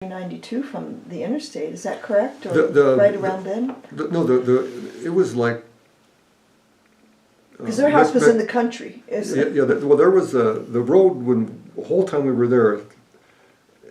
92 from the interstate, is that correct? Or right around then? It was like... Because their house was in the country, isn't it? Yeah, well, there was the road, when the whole time we were there,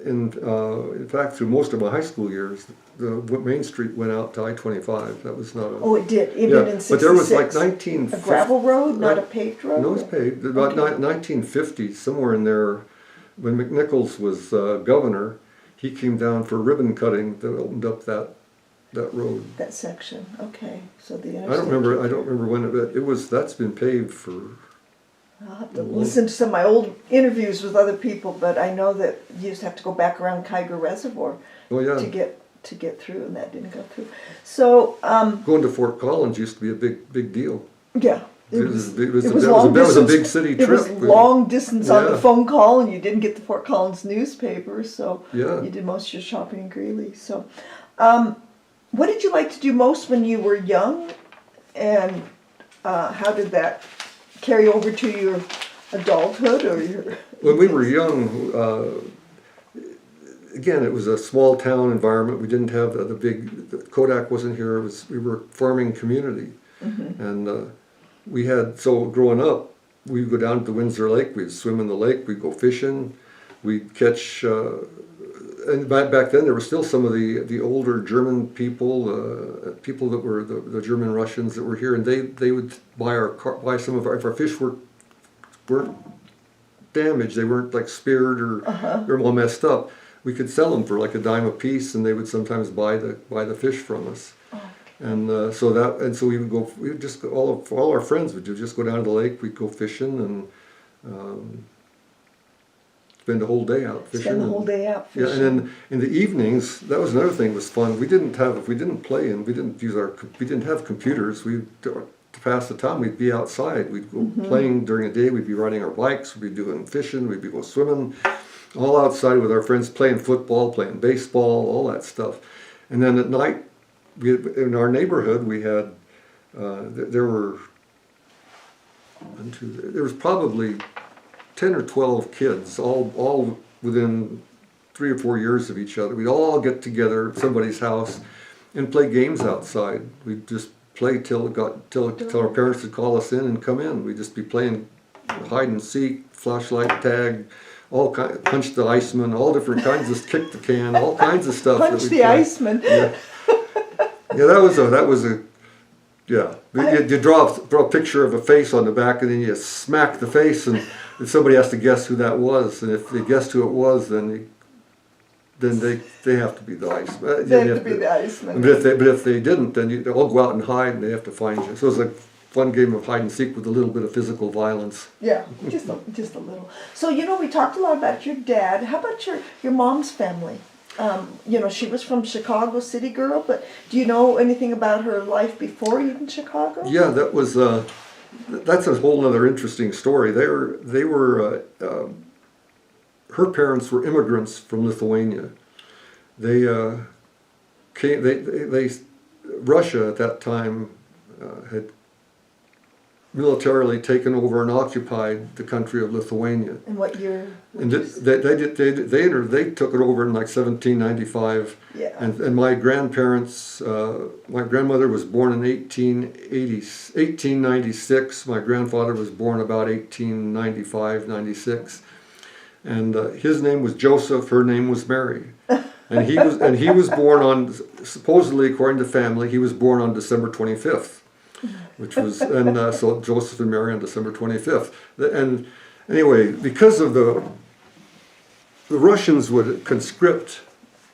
in fact, through most of my high school years, the Main Street went out to I-25. That was not a... Oh, it did, even in 66? But there was like 19... A gravel road, not a paved road? No, it was paved. About 1950, somewhere in there, when McNichols was governor, he came down for ribbon cutting that opened up that road. That section, okay. So the interstate. I don't remember when it was. That's been paved for... I'll have to listen to some of my old interviews with other people, but I know that you just have to go back around Kyger Reservoir to get through, and that didn't go through. So going to Fort Collins used to be a big deal. Yeah. It was a big city trip. It was long distance on the phone call, and you didn't get the Fort Collins newspaper, so you did most of your shopping in Greeley. So, what did you like to do most when you were young, and how did that carry over to your adulthood or your? When we were young, again, it was a small town environment. We didn't have the big Kodak wasn't here. We were a farming community, and. So growing up, we'd go down to the Windsor Lake, we'd swim in the lake, we'd go fishing, we'd catch, and back then there were still some of the older German people, people that were the German Russians that were here, and they would buy some of our, if our fish weren't damaged, they weren't like speared or all messed up, we could sell them for like a dime a piece, and they would sometimes buy the fish from us. And so we would go. We would just all our friends would just go down to the lake. We'd go fishing and spend the whole day out fishing. Spend the whole day out fishing. Yeah, and then in the evenings, that was another thing that was fun. We didn't have we didn't have computers. To pass the time, we'd be outside. We'd go playing during the day. We'd be riding our bikes. We'd be doing fishing. We'd be go swimming, all outside with our friends, playing football, playing baseball, all that stuff. And then at night. In our neighborhood, we had there was probably 10 or 12 kids, all within 3 or 4 years of each other. We'd all get together at somebody's house and play games outside. We'd just play till our parents would call us in and come in. We'd just be playing hide and seek, flashlight tag, punch the iceman, all different kinds of kick the can, all kinds of stuff. Punch the iceman. Yeah. Yeah, that was a You draw a picture of a face on the back, and then you smack the face, and somebody has to guess who that was. And if they guessed who it was, then they have to be the iceman. They have to be the iceman. But if they didn't, then they all go out and hide, and they have to find you. So it was a fun game of hide and seek with a little bit of physical violence. Yeah, just a little. So we talked a lot about your dad. How about your mom's family? She was from Chicago, city girl, but do you know anything about her life before even Chicago? Yeah, that's a whole other interesting story. Her parents were immigrants from Lithuania. Russia at that time had militarily taken over and occupied the country of Lithuania. In what year? And they took it over in like 1795. Yeah. And my grandparents, my grandmother was born in 1896. My grandfather was born about 1895, 96. And his name was Joseph. Her name was Mary. And he was born on, supposedly according to family, he was born on December 25th. So Joseph and Mary on December 25th. And anyway, because of the Russians would conscript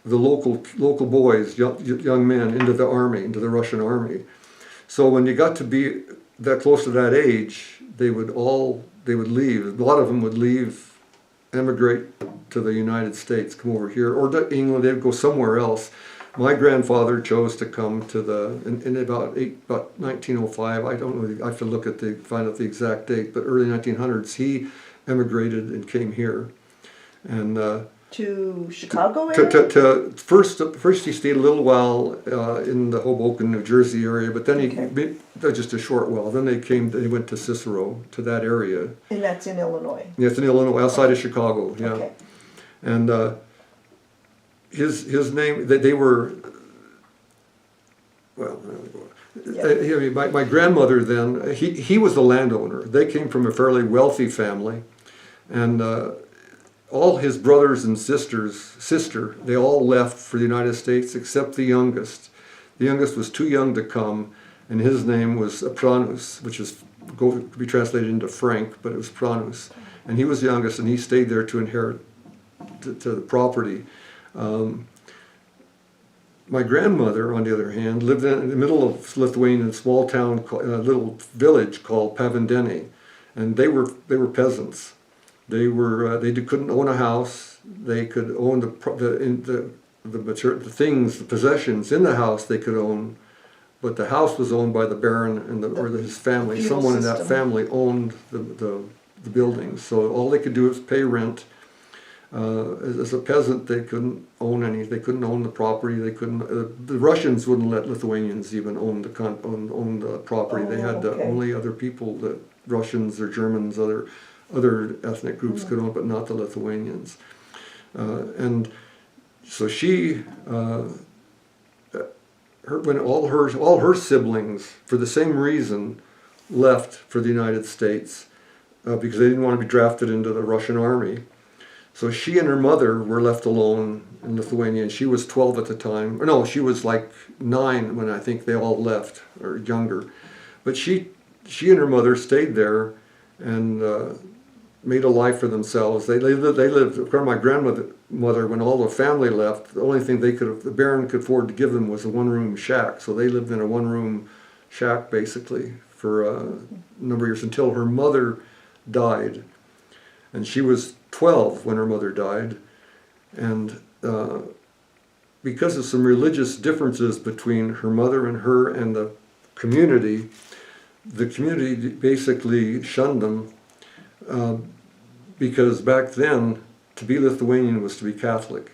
the local boys, young men, into the Russian army. So when you got to be that close to that age, they would leave. A lot of them would leave, emigrate to the United States, come over here, or to England. They'd go somewhere else. My grandfather chose to come to in about 1905. I don't know. I have to find out the exact date, but early 1900s, he emigrated and came here, and to Chicago area. First he stayed a little while in the Hoboken, New Jersey area, but then just a short while. Then they went to Cicero, to that area. And that's in Illinois. Yeah, it's in Illinois, outside of Chicago. Yeah, Okay. and. his name, they were, well, my grandmother then, he was the landowner. They came from a fairly wealthy family, and all his brothers and sister, they all left for the United States except the youngest. The youngest was too young to come, and his name was Pranus, which is could be translated into Frank, but it was Pranus. And he was the youngest, and he stayed there to inherit to the property. My grandmother, on the other hand, lived in the middle of Lithuania, in a small town, a little village called Pavandeni, and they were peasants. They couldn't own a house. They could own the things, the possessions in the house they could own, but the house was owned by the Baron and his family. Someone in that family owned the buildings, so all they could do was pay rent. As a peasant, they couldn't own any. They couldn't own the property. They couldn't. The Russians wouldn't let Lithuanians even own the property. They had only other people, the Russians or Germans, other ethnic groups could own, but not the Lithuanians. And so when all her siblings, for the same reason, left for the United States because they didn't want to be drafted into the Russian army. So she and her mother were left alone in Lithuania, and she was 12 at the time. Or no, she was like 9 when I think they all left, or younger. But she and her mother stayed there and made a life for themselves. They lived. My grandmother, when all the family left, the only thing the Baron could afford to give them was a one-room shack. So they lived in a one-room shack basically for a number of years until her mother died, and she was 12 when her mother died, and because of some religious differences between her mother and her and the community basically shunned them, because back then to be Lithuanian was to be Catholic.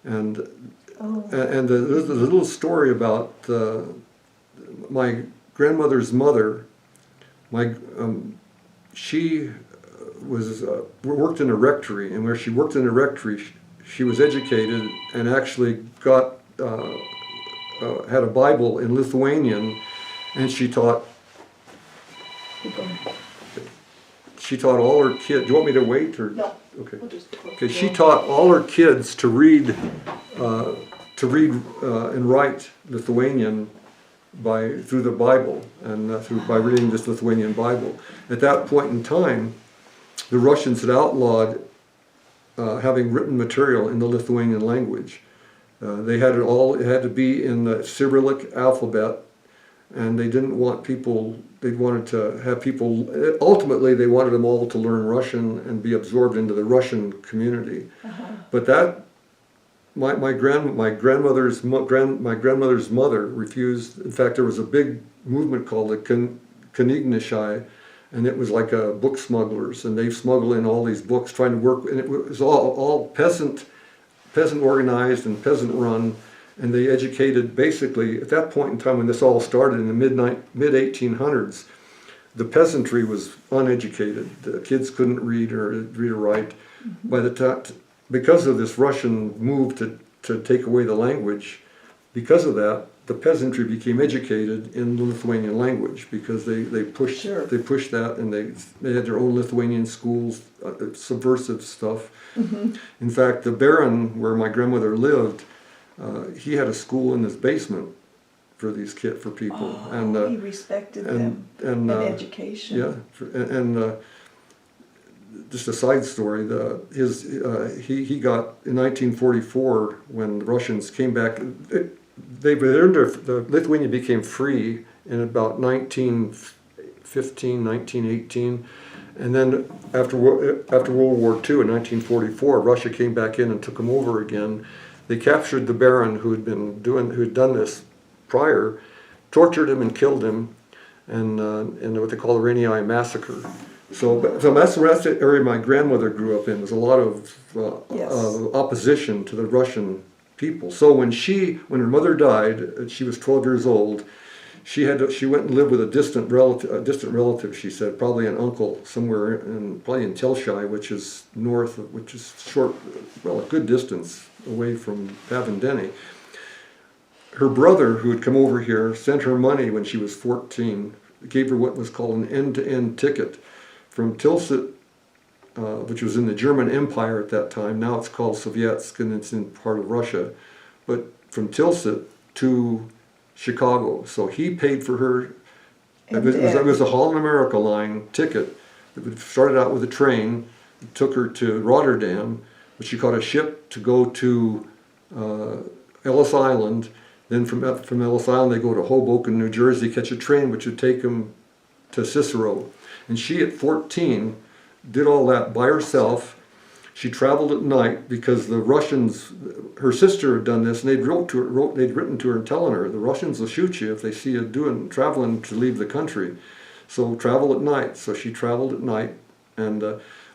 And there's a little story about my grandmother's mother. She worked in a rectory, and where she worked in a rectory, she was educated and actually had a Bible in Lithuanian, and she taught all her kids. Do you want me to wait or no? Okay. Okay. She taught all her kids to read and write Lithuanian through the Bible and by reading this Lithuanian Bible. At that point in time, the Russians had outlawed having written material in the Lithuanian language. They had it had to be in the Cyrillic alphabet, and they didn't want people, they wanted to have people, ultimately they wanted them all to learn Russian and be absorbed into the Russian community. But my grandmother's mother refused. In fact, there was a big movement called the Knignishai, and it was like book smugglers, and they smuggled in all these books trying to work, and it was all peasant organized and peasant run, and they educated basically, at that point in time when this all started in the mid-1800s, the peasantry was uneducated. The kids couldn't read or write. By the time, because of this Russian move to take away the language, because of that, the peasantry became educated in the Lithuanian language because they pushed that, and they had their own Lithuanian schools, subversive stuff. In fact, the Baron, where my grandmother lived, he had a school in his basement for people. And he respected them and education. Yeah, and just a side story. He got in 1944 when the Russians came back. The Lithuania became free in about 1915, 1918, and then after World War II in 1944, Russia came back in and took them over again. They captured the Baron who had done this prior, tortured him and killed him, and what they call the Rainy Eye Massacre. So that's the area my grandmother grew up in. There's a lot of opposition to the Russian people. So when her mother died, she was 12 years old. She went and lived with a distant relative. She said, probably an uncle somewhere probably in Telshai, which is north, which is a good distance away from Avondene. Her brother, who had come over here, sent her money when she was 14, gave her what was called an end-to-end ticket from Tilsit, which was in the German Empire at that time. Now it's called Sovietsk, and it's in part of Russia. But from Tilsit to Chicago. So he paid for her. It was a Holland America Line ticket. It started out with a train. It took her to Rotterdam, but she caught a ship to go to Ellis Island. Then from Ellis Island, they go to Hoboken, New Jersey, catch a train which would take them to Cicero. And she, at 14, did all that by herself. She traveled at night because the Russians, her sister had done this, and they'd written to her and telling her, the Russians will shoot you if they see you traveling to leave the country. So travel at night. So she traveled at night, and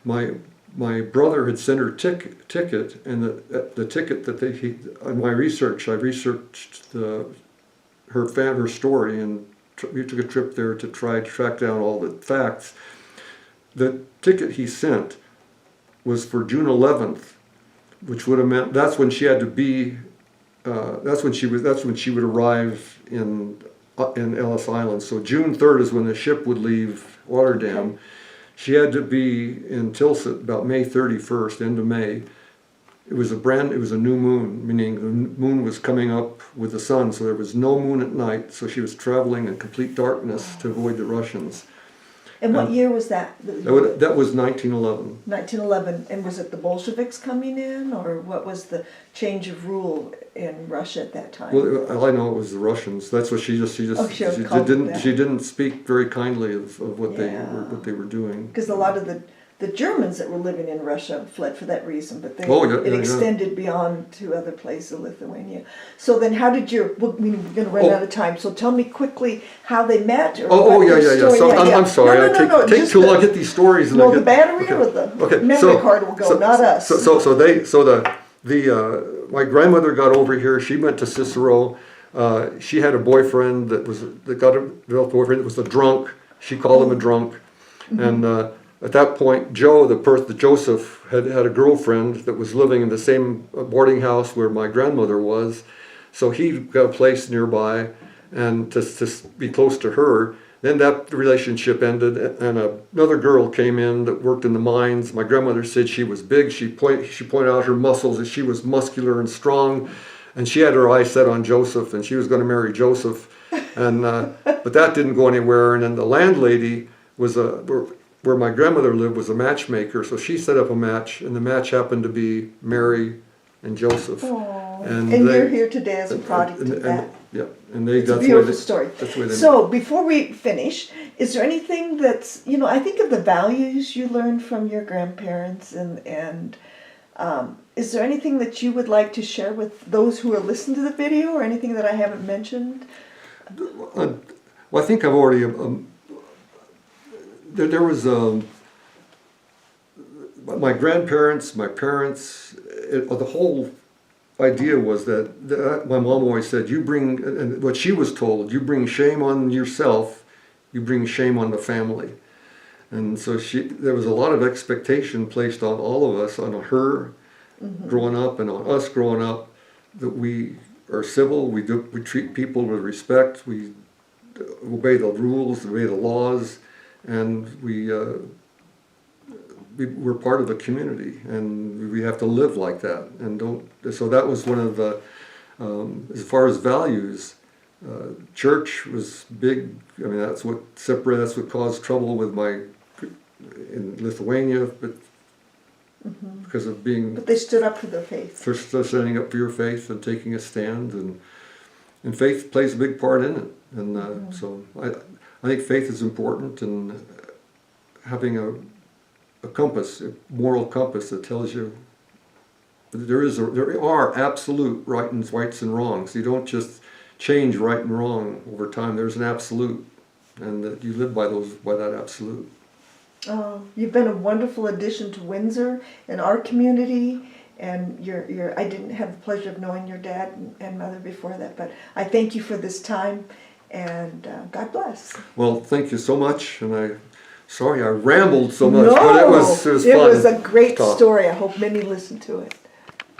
my brother had sent her ticket, and the ticket that in my research, I researched her story, and we took a trip there to try to track down all the facts. The ticket he sent was for June 11th, which would have meant that's when she had to be. That's when she would arrive in Ellis Island. So June 3rd is when the ship would leave Rotterdam. Okay. She had to be in Tilsit about May 31st, end of May. It was a new moon, meaning the moon was coming up with the sun, so there was no moon at night, so she was traveling in complete darkness to avoid the Russians. And what year was that? That was 1911. 1911. And was it the Bolsheviks coming in, or what was the change of rule in Russia at that time? Well, all I know it was the Russians. That's what she didn't speak very kindly of what they were doing. Because a lot of the Germans that were living in Russia fled for that reason, but it extended beyond to other places, Lithuania. So then how did we're going to run out of time, so tell me quickly how they met. So I'm sorry, I take too long to get these stories. The battery or the memory card will go, not us. My grandmother got over here, she went to Cicero. She had a boyfriend that developed a boyfriend that was a drunk. She called him a drunk. Mm-hmm. And at that point, Joseph had a girlfriend that was living in the same boarding house where my grandmother was. So he got a place nearby, and to be close to her. Then that relationship ended, and another girl came in that worked in the mines. My grandmother said she was big. She pointed out her muscles, that she was muscular and strong, and she had her eyes set on Joseph, and she was going to marry Joseph. And but that didn't go anywhere. And then the landlady was where my grandmother lived was a matchmaker, so she set up a match, and the match happened to be Mary and Joseph. Aww. And you're here today as a product of that. It's a beautiful story. So before we finish, is there anything that's, I think of the values you learned from your grandparents, and is there anything that you would like to share with those who are listening to the video, or anything that I haven't mentioned? Well, I think I've already... There was my grandparents, my parents. The whole idea was that my mom always said, and what she was told, you bring shame on yourself, you bring shame on the family. And so there was a lot of expectation placed on all of us, on her growing up and on us growing up, that we are civil, we treat people with respect, we obey the rules, obey the laws. And we're part of the community, and we have to live like that. So that was one of the, as far as values, church was big. I mean, that's what caused trouble with in Lithuania, but because of being. But they stood up for their faith. For standing up for your faith and taking a stand, and faith plays a big part in it. And so I think faith is important, and having a compass, a moral compass that tells you that there are absolute rights and wrongs. You don't just change right and wrong over time. There's an absolute, and that you live by that absolute. Oh, you've been a wonderful addition to Windsor and our community. And I didn't have the pleasure of knowing your dad and mother before that, but I thank you for this time. And God bless. Well, thank you so much, and sorry I rambled so much, but it was fun. It was a great story. I hope many listen to it.